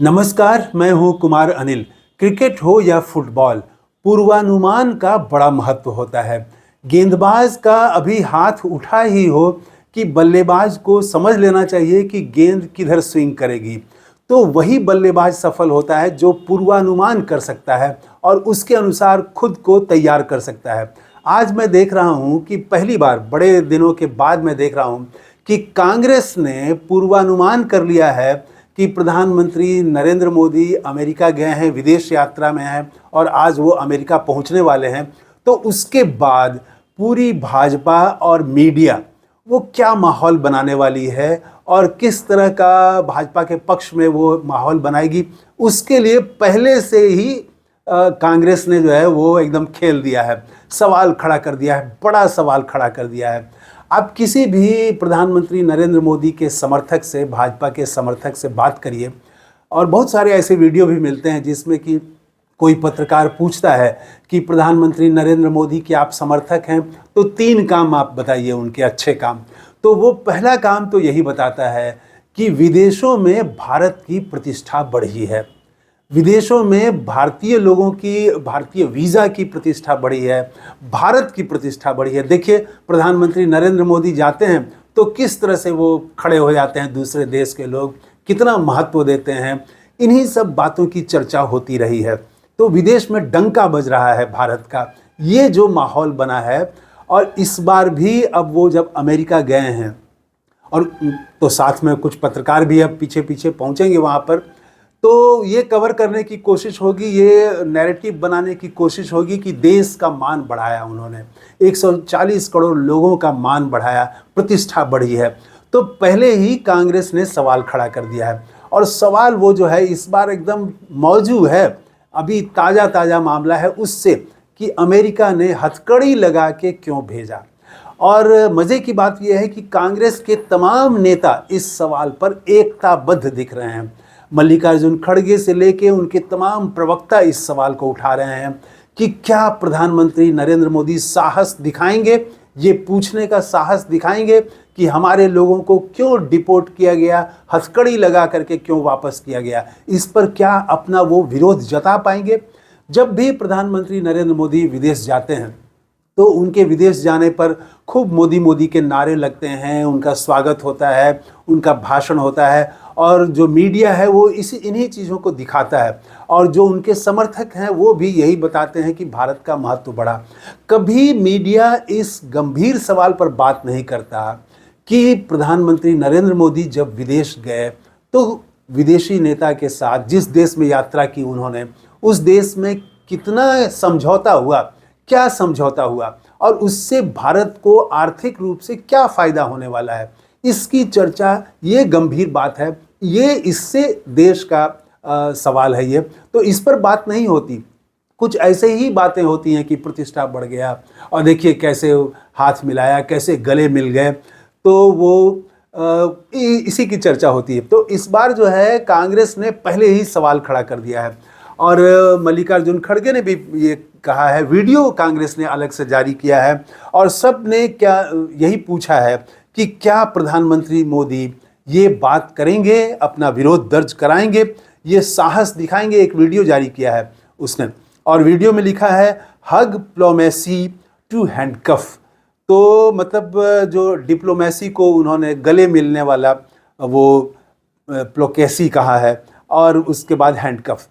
नमस्कार, मैं हूं कुमार अनिल। क्रिकेट हो या फुटबॉल, पूर्वानुमान का बड़ा महत्व होता है। गेंदबाज का अभी हाथ उठा ही हो कि बल्लेबाज को समझ लेना चाहिए कि गेंद किधर स्विंग करेगी। तो वही बल्लेबाज सफल होता है जो पूर्वानुमान कर सकता है और उसके अनुसार खुद को तैयार कर सकता है। आज मैं देख रहा हूं कि पहली बार बड़े दिनों के बाद मैं देख रहा हूं कि कांग्रेस ने पूर्वानुमान कर लिया है कि प्रधानमंत्री नरेंद्र मोदी अमेरिका गए हैं, विदेश यात्रा में हैं और आज वो अमेरिका पहुंचने वाले हैं। तो उसके बाद पूरी भाजपा और मीडिया वो क्या माहौल बनाने वाली है और किस तरह का भाजपा के पक्ष में वो माहौल बनाएगी, उसके लिए पहले से ही कांग्रेस ने जो है वो एकदम खेल दिया है, सवाल खड़ा कर दिया है, बड़ा सवाल खड़ा कर दिया है। आप किसी भी प्रधानमंत्री नरेंद्र मोदी के समर्थक से, भाजपा के समर्थक से बात करिए और बहुत सारे ऐसे वीडियो भी मिलते हैं जिसमें कि कोई पत्रकार पूछता है कि प्रधानमंत्री नरेंद्र मोदी के आप समर्थक हैं तो 3 काम आप बताइए उनके अच्छे काम। तो वो पहला काम तो यही बताता है कि विदेशों में भारत की प्रतिष्ठा बढ़ी है, विदेशों में भारतीय लोगों की, भारतीय वीज़ा की प्रतिष्ठा बढ़ी है, भारत की प्रतिष्ठा बढ़ी है। देखिए, प्रधानमंत्री नरेंद्र मोदी जाते हैं तो किस तरह से वो खड़े हो जाते हैं, दूसरे देश के लोग कितना महत्व देते हैं। इन्हीं सब बातों की चर्चा होती रही है। तो विदेश में डंका बज रहा है भारत का, ये जो माहौल बना है। और इस बार भी अब वो जब अमेरिका गए हैं और तो साथ में कुछ पत्रकार भी अब पीछे पीछे पहुंचेंगे वहाँ पर, तो ये कवर करने की कोशिश होगी, ये नैरेटिव बनाने की कोशिश होगी कि देश का मान बढ़ाया उन्होंने, 140 करोड़ लोगों का मान बढ़ाया, प्रतिष्ठा बढ़ी है। तो पहले ही कांग्रेस ने सवाल खड़ा कर दिया है और सवाल वो जो है इस बार एकदम मौजूद है, अभी ताज़ा ताज़ा मामला है उससे, कि अमेरिका ने हथकड़ी लगा के क्यों भेजा। और मज़े की बात यह है कि कांग्रेस के तमाम नेता इस सवाल पर एकताबद्ध दिख रहे हैं। मल्लिकार्जुन खड़गे से लेके उनके तमाम प्रवक्ता इस सवाल को उठा रहे हैं कि क्या प्रधानमंत्री नरेंद्र मोदी साहस दिखाएंगे, ये पूछने का साहस दिखाएंगे कि हमारे लोगों को क्यों डिपोर्ट किया गया, हथकड़ी लगा करके क्यों वापस किया गया, इस पर क्या अपना वो विरोध जता पाएंगे। जब भी प्रधानमंत्री नरेंद्र मोदी विदेश जाते हैं तो उनके विदेश जाने पर खूब मोदी मोदी के नारे लगते हैं, उनका स्वागत होता है, उनका भाषण होता है और जो मीडिया है वो इन्हीं चीज़ों को दिखाता है और जो उनके समर्थक हैं वो भी यही बताते हैं कि भारत का महत्व बढ़ा। कभी मीडिया इस गंभीर सवाल पर बात नहीं करता कि प्रधानमंत्री नरेंद्र मोदी जब विदेश गए तो विदेशी नेता के साथ जिस देश में यात्रा की उन्होंने, उस देश में कितना समझौता हुआ, क्या समझौता हुआ और उससे भारत को आर्थिक रूप से क्या फ़ायदा होने वाला है, इसकी चर्चा, ये गंभीर बात है, ये इससे देश का सवाल है ये। तो इस पर बात नहीं होती, कुछ ऐसे ही बातें होती हैं कि प्रतिष्ठा बढ़ गया और देखिए कैसे हाथ मिलाया, कैसे गले मिल गए, तो वो इसी की चर्चा होती है। तो इस बार जो है कांग्रेस ने पहले ही सवाल खड़ा कर दिया है और मल्लिकार्जुन खड़गे ने भी ये कहा है, वीडियो कांग्रेस ने अलग से जारी किया है और सब ने क्या यही पूछा है कि क्या प्रधानमंत्री मोदी ये बात करेंगे, अपना विरोध दर्ज कराएंगे, ये साहस दिखाएंगे। एक वीडियो जारी किया है उसने और वीडियो में लिखा है हग डिप्लोमेसी टू हैंडकफ। तो मतलब जो डिप्लोमेसी को उन्होंने गले मिलने वाला वो प्लोकेसी कहा है और उसके बाद हैंडकफ।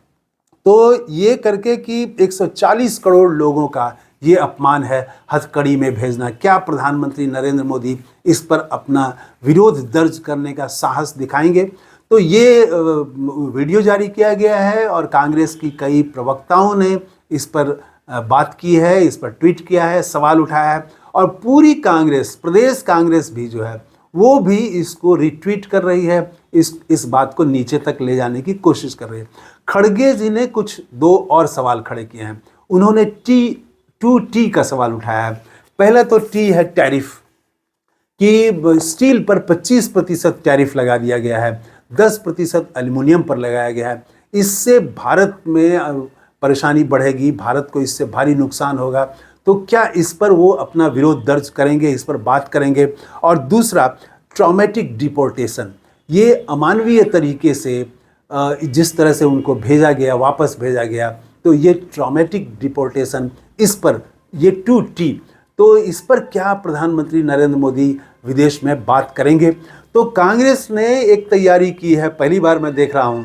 तो ये करके कि 140 करोड़ लोगों का ये अपमान है हथकड़ी में भेजना। क्या प्रधानमंत्री नरेंद्र मोदी इस पर अपना विरोध दर्ज करने का साहस दिखाएंगे? तो ये वीडियो जारी किया गया है और कांग्रेस की कई प्रवक्ताओं ने इस पर बात की है, इस पर ट्वीट किया है, सवाल उठाया है और पूरी कांग्रेस, प्रदेश कांग्रेस भी जो है वो भी इसको रिट्वीट कर रही है, इस बात को नीचे तक ले जाने की कोशिश कर रही है। खड़गे जी ने कुछ 2 और सवाल खड़े किए हैं। उन्होंने T2T का सवाल उठाया है। पहला तो टी है टैरिफ, कि स्टील पर 25% टैरिफ लगा दिया गया है, 10% एल्युमिनियम पर लगाया गया है। इससे भारत में परेशानी बढ़ेगी, भारत को इससे भारी नुकसान होगा। तो क्या इस पर वो अपना विरोध दर्ज करेंगे, इस पर बात करेंगे? और दूसरा ट्रॉमेटिक डिपोर्टेशन, ये अमानवीय तरीके से जिस तरह से उनको भेजा गया, वापस भेजा गया, तो ये ट्रॉमेटिक डिपोर्टेशन, इस पर ये 2T, तो इस पर क्या प्रधानमंत्री नरेंद्र मोदी विदेश में बात करेंगे? तो कांग्रेस ने एक तैयारी की है, पहली बार मैं देख रहा हूँ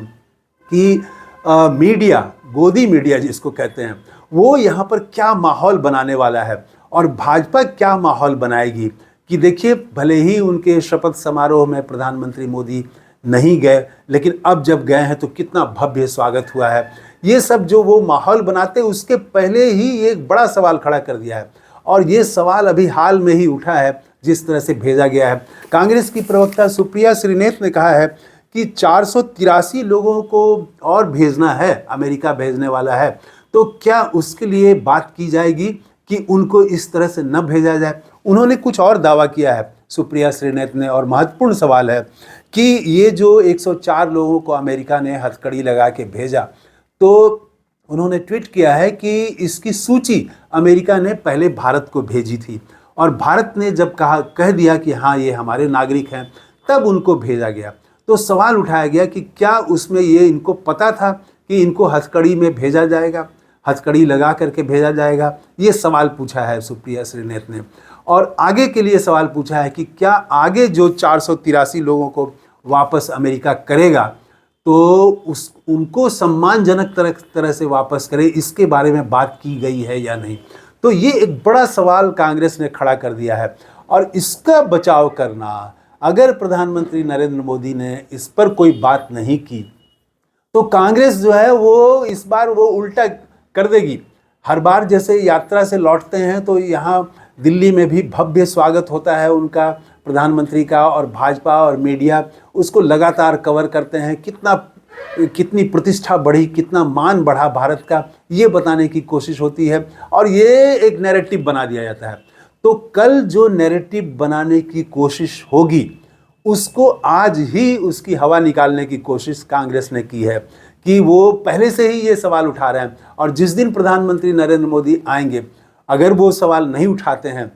कि मीडिया, गोदी मीडिया जिसको कहते हैं, वो यहाँ पर क्या माहौल बनाने वाला है और भाजपा क्या माहौल बनाएगी। कि देखिए, भले ही उनके शपथ समारोह में प्रधानमंत्री मोदी नहीं गए, लेकिन अब जब गए हैं तो कितना भव्य स्वागत हुआ है। ये सब जो वो माहौल बनाते, उसके पहले ही एक बड़ा सवाल खड़ा कर दिया है, और ये सवाल अभी हाल में ही उठा है जिस तरह से भेजा गया है। कांग्रेस की प्रवक्ता सुप्रिया श्रीनेत ने कहा है कि 483 लोगों को और भेजना है, अमेरिका भेजने वाला है, तो क्या उसके लिए बात की जाएगी कि उनको इस तरह से न भेजा जाए। उन्होंने कुछ और दावा किया है सुप्रिया श्रीनेत ने, और महत्वपूर्ण सवाल है कि ये जो 104 लोगों को अमेरिका ने हथकड़ी लगा के भेजा, तो उन्होंने ट्वीट किया है कि इसकी सूची अमेरिका ने पहले भारत को भेजी थी, और भारत ने जब कह दिया कि हाँ ये हमारे नागरिक हैं, तब उनको भेजा गया। तो सवाल उठाया गया कि क्या उसमें ये इनको पता था कि इनको हथकड़ी में भेजा जाएगा, हथकड़ी लगा करके भेजा जाएगा? ये सवाल पूछा है सुप्रिया श्रीनेत ने। और आगे के लिए सवाल पूछा है कि क्या आगे जो 483 लोगों को वापस अमेरिका करेगा, तो उनको सम्मानजनक तरह से वापस करे, इसके बारे में बात की गई है या नहीं। तो ये एक बड़ा सवाल कांग्रेस ने खड़ा कर दिया है, और इसका बचाव करना, अगर प्रधानमंत्री नरेंद्र मोदी ने इस पर कोई बात नहीं की, तो कांग्रेस जो है वो इस बार वो उल्टा कर देगी। हर बार जैसे यात्रा से लौटते हैं तो यहाँ दिल्ली में भी भव्य स्वागत होता है उनका, प्रधानमंत्री का, और भाजपा और मीडिया उसको लगातार कवर करते हैं। कितनी प्रतिष्ठा बढ़ी, कितना मान बढ़ा भारत का, ये बताने की कोशिश होती है, और ये एक नैरेटिव बना दिया जाता है। तो कल जो नैरेटिव बनाने की कोशिश होगी, उसको आज ही उसकी हवा निकालने की कोशिश कांग्रेस ने की है, कि वो पहले से ही ये सवाल उठा रहे हैं, और जिस दिन प्रधानमंत्री नरेंद्र मोदी आएंगे, अगर वो सवाल नहीं उठाते हैं,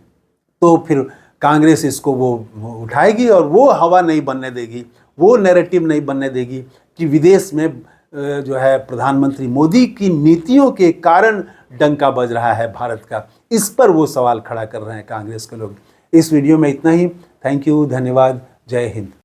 तो फिर कांग्रेस इसको वो उठाएगी, और वो हवा नहीं बनने देगी, वो नैरेटिव नहीं बनने देगी कि विदेश में जो है प्रधानमंत्री मोदी की नीतियों के कारण डंका बज रहा है भारत का। इस पर वो सवाल खड़ा कर रहे हैं कांग्रेस के लोग। इस वीडियो में इतना ही। थैंक यू, धन्यवाद, जय हिंद।